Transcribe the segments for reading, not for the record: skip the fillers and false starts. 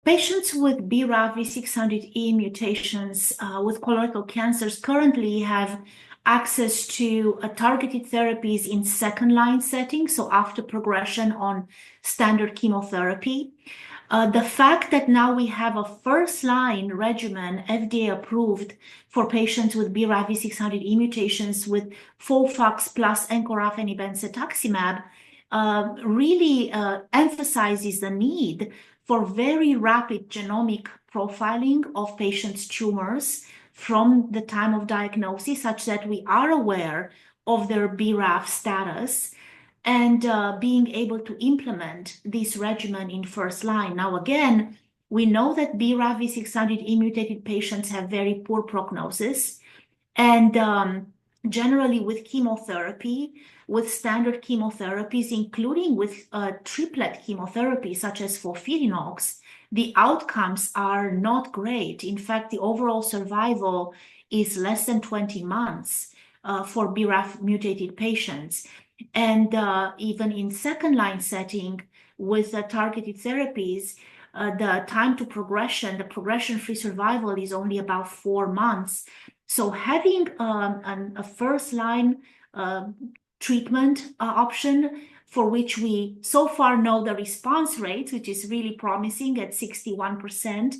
Patients with BRAF V600E mutations with colorectal cancers currently have access to targeted therapies in second-line settings, so after progression on standard chemotherapy. The fact that now we have a first-line regimen, FDA-approved, for patients with BRAF V600E mutations with FOLFIRINOX plus Encorafenib and Cetuximab really emphasizes the need for very rapid genomic profiling of patients' tumors from the time of diagnosis, such that we are aware of their BRAF status and being able to implement this regimen in first line. Now, again, we know that BRAF V600E mutated patients have very poor prognosis, and generally with chemotherapy, with standard chemotherapies, including with triplet chemotherapy such as FOLFIRINOX, the outcomes are not great. In fact, the overall survival is less than 20 months for BRAF mutated patients. And even in second-line setting with targeted therapies, the time to progression, the progression-free survival is only about 4 months. So having a first-line treatment option for which we so far know the response rate, which is really promising at 61%,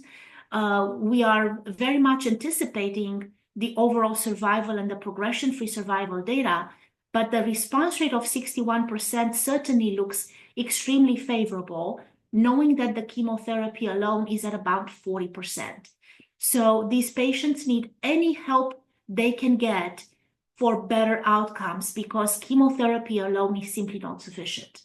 we are very much anticipating the overall survival and the progression-free survival data. But the response rate of 61% certainly looks extremely favorable, knowing that the chemotherapy alone is at about 40%. So these patients need any help they can get for better outcomes, because chemotherapy alone is simply not sufficient.